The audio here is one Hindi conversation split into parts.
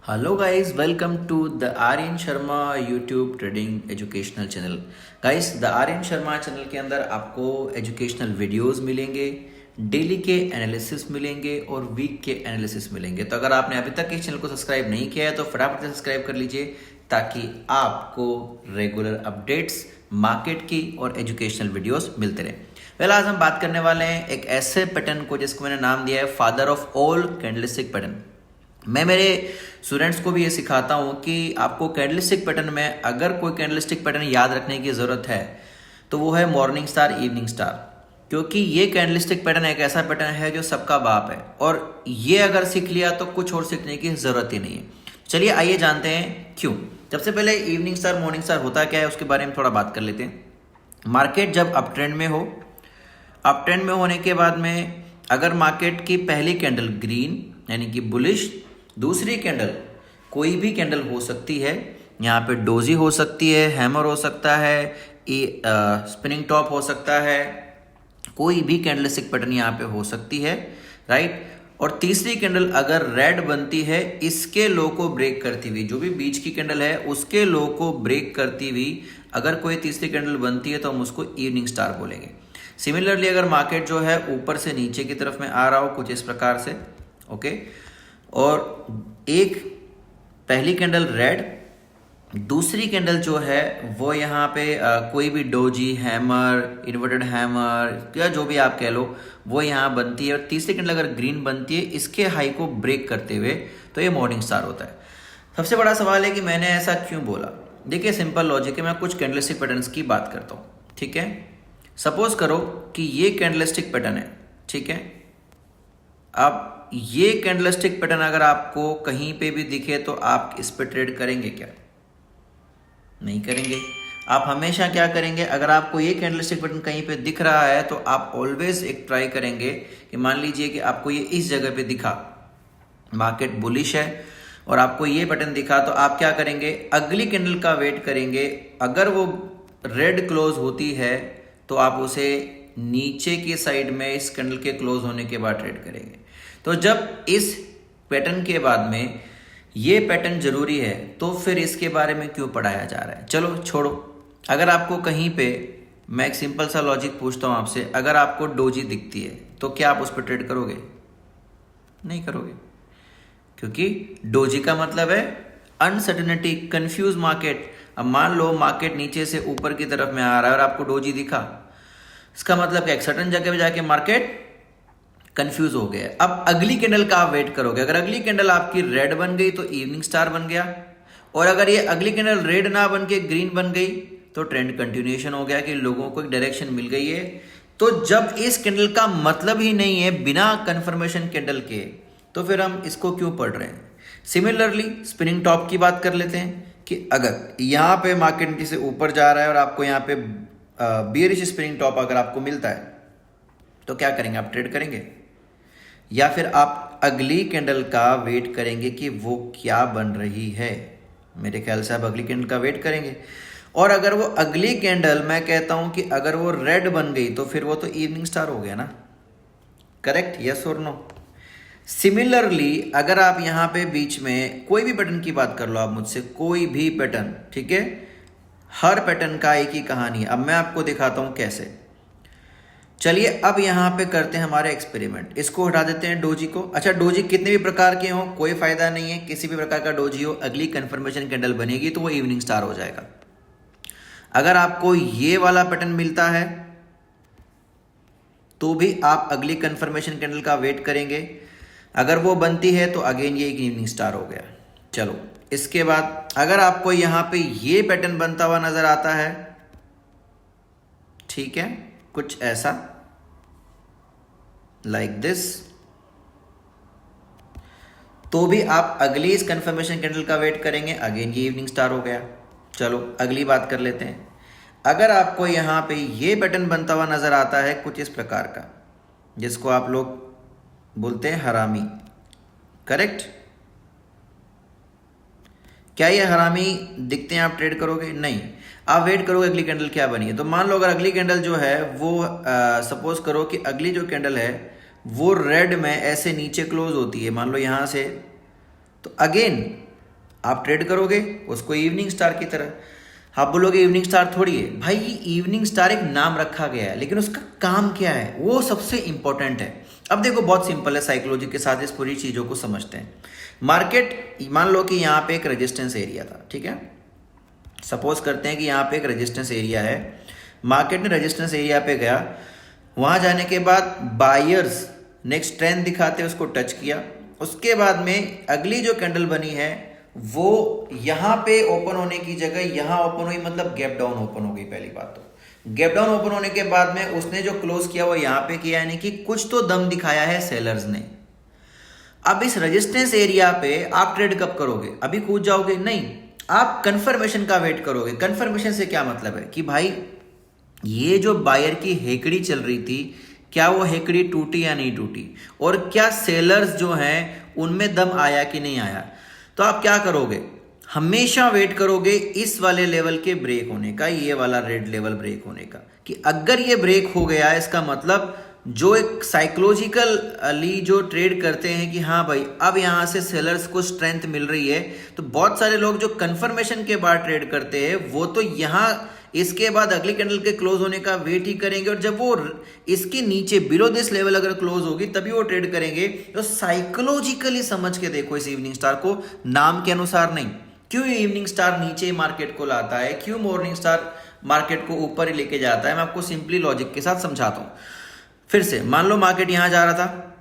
Hello guys, welcome to the Aryan Sharma YouTube trading educational channel. Guys, the Aryan Sharma channel के अंदर आपको एजुकेशनल वीडियोस मिलेंगे, डेली के एनालिसिस मिलेंगे और वीक के एनालिसिस मिलेंगे। तो अगर आपने अभी तक इस चैनल को सब्सक्राइब नहीं किया है तो फटाफट से सब्सक्राइब कर लीजिए ताकि आपको रेगुलर अपडेट्स मार्केट की और एजुकेशनल वीडियोस मिलते रहे। आज हम बात करने वाले हैं एक ऐसे पैटर्न को जिसको मैंने नाम दिया है father of all candlestick pattern. मैं मेरे स्टूडेंट्स को भी ये सिखाता हूँ कि आपको कैंडलस्टिक पैटर्न में अगर कोई कैंडलस्टिक पैटर्न याद रखने की ज़रूरत है तो वो है मॉर्निंग स्टार, इवनिंग स्टार, क्योंकि ये कैंडलस्टिक पैटर्न एक ऐसा पैटर्न है जो सबका बाप है और ये अगर सीख लिया तो कुछ और सीखने की ज़रूरत ही नहीं है। चलिए आइए जानते हैं क्यों। सबसे पहले इवनिंग स्टार मॉर्निंग स्टार होता क्या है उसके बारे में थोड़ा बात कर लेते हैं। मार्केट जब अप ट्रेंड में हो, अप ट्रेंड में होने के बाद में अगर मार्केट की पहली कैंडल ग्रीन यानी कि बुलिश, दूसरी कैंडल कोई भी कैंडल हो सकती है, यहाँ पे डोजी हो सकती है, हैमर हो सकता है, स्पिनिंग टॉप हो सकता है, कोई भी कैंडलस्टिक पैटर्न यहाँ पे हो सकती है, राइट। और तीसरी कैंडल अगर रेड बनती है इसके लो को ब्रेक करती हुई, जो भी बीच की कैंडल है उसके लो को ब्रेक करती हुई अगर कोई तीसरी कैंडल बनती है तो हम उसको इवनिंग स्टार बोलेंगे। सिमिलरली अगर मार्केट जो है ऊपर से नीचे की तरफ में आ रहा हो कुछ इस प्रकार से, ओके, और एक पहली कैंडल रेड, दूसरी कैंडल जो है वो यहाँ पे कोई भी डोजी, हैमर, इन्वर्टेड हैमर या जो भी आप कह लो वो यहाँ बनती है, और तीसरी कैंडल अगर ग्रीन बनती है इसके हाई को ब्रेक करते हुए तो ये मॉर्निंग स्टार होता है। सबसे बड़ा सवाल है कि मैंने ऐसा क्यों बोला। देखिए सिंपल लॉजिक है, मैं कुछ कैंडलस्टिक पैटर्न्स की बात करता हूँ, ठीक है। सपोज करो कि ये कैंडलस्टिक पैटर्न है, ठीक है। अब ये कैंडलस्टिक पैटर्न अगर आपको कहीं पे भी दिखे तो आप इस पे ट्रेड करेंगे क्या? नहीं करेंगे। आप हमेशा क्या करेंगे, अगर आपको ये कैंडलस्टिक पैटर्न कहीं पे दिख रहा है तो आप ऑलवेज एक ट्राई करेंगे कि मान लीजिए कि आपको ये इस जगह पे दिखा, मार्केट बुलिश है और आपको ये पैटर्न दिखा, तो आप क्या करेंगे, अगली कैंडल का वेट करेंगे। अगर वो रेड क्लोज होती है तो आप उसे नीचे की साइड में इस कैंडल के क्लोज होने के बाद ट्रेड करेंगे। तो जब इस पैटर्न के बाद में ये पैटर्न जरूरी है तो फिर इसके बारे में क्यों पढ़ाया जा रहा है? चलो छोड़ो। अगर आपको कहीं पे, मैं एक सिंपल सा लॉजिक पूछता हूं आपसे, अगर आपको डोजी दिखती है तो क्या आप उस पर ट्रेड करोगे? नहीं करोगे, क्योंकि डोजी का मतलब है अनसर्टेनिटी, कंफ्यूज मार्केट। अब मान लो मार्केट नीचे से ऊपर की तरफ में आ रहा है और आपको डोजी दिखा, इसका मतलब क्या, एक सर्टेन जगह पे जाके मार्केट कंफ्यूज हो गया। अब अगली कैंडल का आप वेट करोगे, अगर अगली कैंडल आपकी रेड बन गई तो इवनिंग स्टार बन गया, और अगर ये अगली कैंडल रेड ना बन के ग्रीन बन गई तो ट्रेंड कंटिन्यूएशन हो गया कि लोगों को एक डायरेक्शन मिल गई है। तो जब इस कैंडल का मतलब ही नहीं है बिना कंफर्मेशन कैंडल के, तो फिर हम इसको क्यों पढ़ रहे हैं? सिमिलरली स्पिनिंग टॉप की बात कर लेते हैं कि अगर यहाँ पे मार्केट नीचे से ऊपर जा रहा है और आपको यहाँ पे बियरिश स्पिनिंग टॉप अगर आपको मिलता है तो क्या करेंगे, आप ट्रेड करेंगे या फिर आप अगली कैंडल का वेट करेंगे कि वो क्या बन रही है? मेरे ख्याल से आप अगली कैंडल का वेट करेंगे, और अगर वो अगली कैंडल, मैं कहता हूं कि अगर वो रेड बन गई तो फिर वो तो इवनिंग स्टार हो गया ना, करेक्ट? यस और नो? सिमिलरली अगर आप यहां पे बीच में कोई भी पैटर्न की बात कर लो आप मुझसे, कोई भी पैटर्न, ठीक है, हर पैटर्न का एक ही कहानी है। अब मैं आपको दिखाता हूं कैसे। चलिए अब यहाँ पे करते हैं हमारे एक्सपेरिमेंट, इसको हटा देते हैं डोजी को। अच्छा, डोजी कितने भी प्रकार के हो कोई फायदा नहीं है, किसी भी प्रकार का डोजी हो, अगली कंफर्मेशन कैंडल बनेगी तो वो इवनिंग स्टार हो जाएगा। अगर आपको ये वाला पैटर्न मिलता है तो भी आप अगली कंफर्मेशन कैंडल का वेट करेंगे, अगर वो बनती है तो अगेन ये एक इवनिंग स्टार हो गया। चलो इसके बाद अगर आपको यहाँ पे ये पैटर्न बनता हुआ नजर आता है, ठीक है, कुछ ऐसा लाइक दिस, तो भी आप अगली इस कंफर्मेशन कैंडल का वेट करेंगे, अगेन ये इवनिंग स्टार हो गया। चलो अगली बात कर लेते हैं। अगर आपको यहां पे ये पैटर्न बनता हुआ नजर आता है कुछ इस प्रकार का, जिसको आप लोग बोलते हैं हरामी, करेक्ट? क्या ये हरामी दिखते हैं, आप ट्रेड करोगे? नहीं, आप वेट करोगे अगली कैंडल क्या बनी है। तो मान लो अगर अगली कैंडल जो है वो सपोज करो कि अगली जो कैंडल है वो रेड में ऐसे नीचे क्लोज होती है, मान लो यहां से, तो अगेन आप ट्रेड करोगे उसको इवनिंग स्टार की तरह। आप बोलोगे इवनिंग स्टार थोड़ी है भाई, इवनिंग स्टार एक नाम रखा गया है, लेकिन उसका काम क्या है वो सबसे इंपॉर्टेंट है। अब देखो बहुत सिंपल है, साइकोलॉजी के साथ इस पूरी चीज़ों को समझते हैं। मार्केट, मान लो कि यहाँ पे एक रेजिस्टेंस एरिया था, ठीक है, सपोज करते हैं कि यहाँ पे एक रेजिस्टेंस एरिया है, मार्केट ने रेजिस्टेंस एरिया पे गया, वहाँ जाने के बाद बायर्स ने स्ट्रेंथ दिखाते उसको टच किया, उसके बाद में अगली जो कैंडल बनी है वो यहाँ पे ओपन होने की जगह यहाँ ओपन हुई, मतलब गैप डाउन ओपन हो गई। पहली बात तो गैप डाउन ओपन होने के बाद में उसने जो क्लोज किया वो यहाँ पे किया, यानी कि कुछ तो दम दिखाया है सेलर्स ने। अब इस रेजिस्टेंस एरिया पे आप ट्रेड कब करोगे? अभी कूद जाओगे? नहीं, आप कंफर्मेशन का वेट करोगे। कंफर्मेशन से क्या मतलब है कि भाई ये जो बायर की हेकड़ी चल रही थी, क्या वो हेकड़ी टूटी या नहीं टूटी, और क्या सेलर्स जो हैं उनमें दम आया कि नहीं आया। तो आप क्या करोगे? हमेशा वेट करोगे इस वाले लेवल के ब्रेक होने का, ये वाला रेड लेवल ब्रेक होने का, कि अगर ये ब्रेक हो गया इसका मतलब जो एक साइकोलॉजिकली जो ट्रेड करते हैं कि हाँ भाई अब यहाँ से सेलर्स को स्ट्रेंथ मिल रही है, तो बहुत सारे लोग जो कंफर्मेशन के बाद ट्रेड करते हैं वो तो यहाँ इसके बाद अगली कैंडल के क्लोज होने का वेट ही करेंगे, और जब वो इसके नीचे बिलो दिस लेवल अगर क्लोज होगी तभी वो ट्रेड करेंगे। तो साइकोलॉजिकली समझ के देखो इस इवनिंग स्टार को, नाम के अनुसार नहीं। क्यों इवनिंग स्टार नीचे मार्केट को लाता है, क्यों मॉर्निंग स्टार मार्केट को ऊपर ही लेके जाता है, मैं आपको सिंपली लॉजिक के साथ समझाता हूं। फिर से मान लो मार्केट यहां जा रहा था,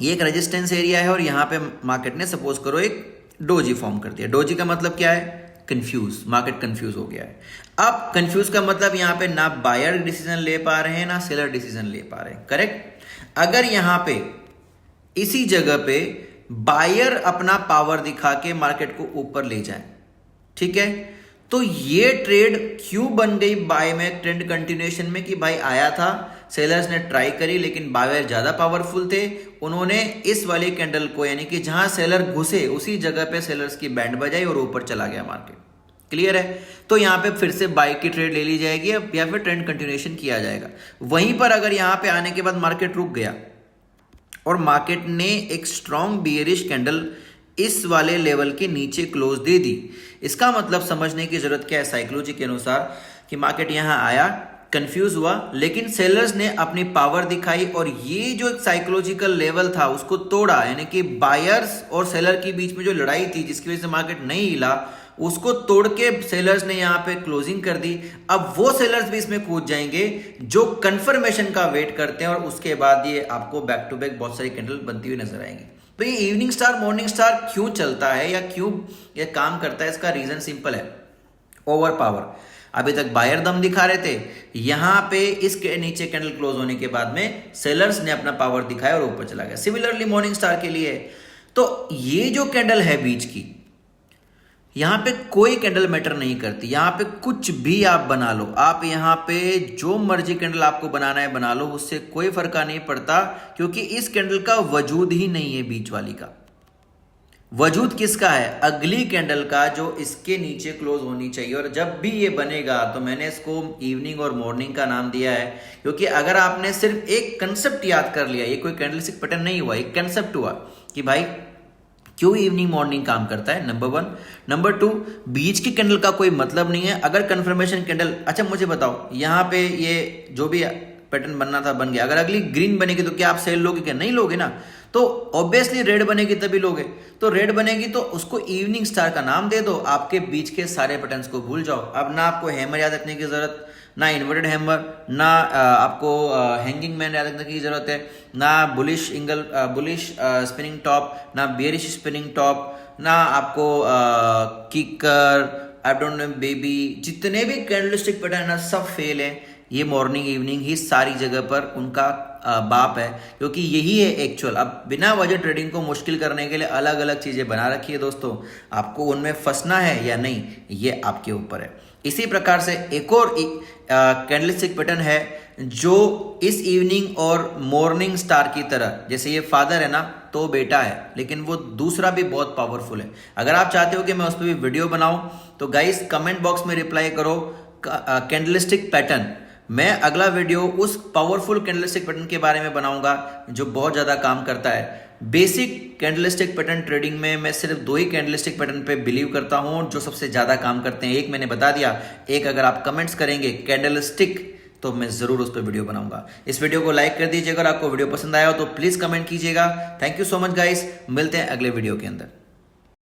ये एक रेजिस्टेंस एरिया है, और यहां पे मार्केट ने सपोज करो एक डोजी फॉर्म कर दिया। डोजी का मतलब क्या है? कंफ्यूज, मार्केट कंफ्यूज हो गया है। अब कंफ्यूज का मतलब यहां पे ना बायर डिसीजन ले पा रहे हैं ना सेलर डिसीजन ले पा रहे हैं, करेक्ट। अगर यहां पे इसी जगह पे बायर अपना पावर दिखा के मार्केट को ऊपर ले जाए, ठीक है, तो ये ट्रेड क्यों बन गई बाय में, ट्रेंड कंटिन्यूएशन में, कि भाई आया था, सेलर्स ने ट्राई करी लेकिन बायर ज्यादा पावरफुल थे, उन्होंने इस वाली कैंडल को, यानी कि जहां सेलर घुसे उसी जगह पे सेलर्स की बैंड बजाई और ऊपर चला गया मार्केट। क्लियर है? तो यहां पे फिर से बाय की ट्रेड ले ली जाएगी या फिर ट्रेंड कंटिन्यूएशन किया जाएगा। वहीं पर अगर यहां पे आने के बाद मार्केट रुक गया और मार्केट ने एक स्ट्रॉन्ग बियरिश कैंडल इस वाले लेवल के नीचे क्लोज दे दी, इसका मतलब समझने की जरूरत क्या है साइकोलॉजी के अनुसार, कि मार्केट यहां आया, कंफ्यूज हुआ, लेकिन सेलर्स ने अपनी पावर दिखाई और ये जो एक साइकोलॉजिकल लेवल था उसको तोड़ा, यानी कि बायर्स और सेलर के बीच में जो लड़ाई थी जिसकी वजह से मार्केट नहीं हिला, उसको तोड़ के सेलर्स ने यहां पे क्लोजिंग कर दी। अब वो सेलर्स भी इसमें कूद जाएंगे जो कंफर्मेशन का वेट करते हैं, और उसके बाद ये आपको बैक टू बैक बहुत सारी कैंडल बनती हुई नजर आएंगी। तो ये इवनिंग स्टार मॉर्निंग स्टार क्यों चलता है या क्यों ये काम करता है, इसका रीजन सिंपल है, ओवर पावर। अभी तक बायर दम दिखा रहे थे, यहां पे इसके नीचे कैंडल क्लोज होने के बाद में सेलर्स ने अपना पावर दिखाया और ऊपर चला गया। सिमिलरली मॉर्निंग स्टार के लिए, तो ये जो कैंडल है बीच की, यहां पे कोई कैंडल मैटर नहीं करती, यहां पे कुछ भी आप बना लो, आप यहां पे जो मर्जी कैंडल आपको बनाना है बना लो, उससे कोई फर्क नहीं पड़ता, क्योंकि इस कैंडल का वजूद ही नहीं है। बीच वाली का वजूद किसका है? अगली कैंडल का, जो इसके नीचे क्लोज होनी चाहिए। और जब भी ये बनेगा, तो मैंने इसको इवनिंग और मॉर्निंग का नाम दिया है, क्योंकि अगर आपने सिर्फ एक कंसेप्ट याद कर लिया, ये कोई कैंडलस्टिक पैटर्न नहीं हुआ, एक कंसेप्ट हुआ कि भाई क्यों इवनिंग मॉर्निंग काम करता है, नंबर 1। नंबर 2, बीच की कैंडल का कोई मतलब नहीं है। अगर कंफर्मेशन कैंडल, अच्छा मुझे बताओ, यहां पे ये जो भी पैटर्न बनना था बन गया, अगर अगली ग्रीन बनेगी तो क्या आप सेल लोगे? क्या नहीं लोगे ना। तो ऑब्वियसली रेड बनेगी तभी लोगे। तो रेड बनेगी तो उसको इवनिंग स्टार का नाम दे दो, आपके बीच के सारे पैटर्न्स को भूल जाओ। अब ना आपको हैमर याद रखने की जरूरत, ना इन्वर्टेड हैमर, ना आपको हैंगिंग मैन याद रखने की जरूरत है, ना बुलिश स्पिनिंग टॉप, ना बेरिश स्पिनिंग टॉप, ना आपको kicker, I don't know baby, जितने भी कैंडलस्टिक पैटर्न है सब फेल है। ये मॉर्निंग इवनिंग ही सारी जगह पर उनका बाप है, क्योंकि यही है एक्चुअल। अब बिना वजह ट्रेडिंग को मुश्किल करने के लिए अलग अलग चीजें बना रखी है दोस्तों, आपको उनमें फंसना है या नहीं ये आपके ऊपर है। इसी प्रकार से एक और कैंडलस्टिक पैटर्न है जो इस इवनिंग और मॉर्निंग स्टार की तरह, जैसे ये फादर है ना तो बेटा है, लेकिन वो दूसरा भी बहुत पावरफुल है। अगर आप चाहते हो कि मैं उस पर भी वीडियो बनाऊं तो गाइस कमेंट बॉक्स में रिप्लाई करो कैंडलस्टिक पैटर्न मैं अगला वीडियो उस पावरफुल कैंडलस्टिक पैटर्न के बारे में बनाऊंगा जो बहुत ज्यादा काम करता है। बेसिक कैंडलस्टिक पैटर्न ट्रेडिंग में मैं सिर्फ 2 ही कैंडलस्टिक पैटर्न पे बिलीव करता हूं जो सबसे ज्यादा काम करते हैं। एक मैंने बता दिया, एक अगर आप कमेंट्स करेंगे कैंडलस्टिक तो मैं जरूर उस पर वीडियो बनाऊंगा। इस वीडियो को लाइक कर दीजिएगा, अगर आपको वीडियो पसंद आया हो तो प्लीज कमेंट कीजिएगा। Thank you so much guys, मिलते हैं अगले वीडियो के अंदर।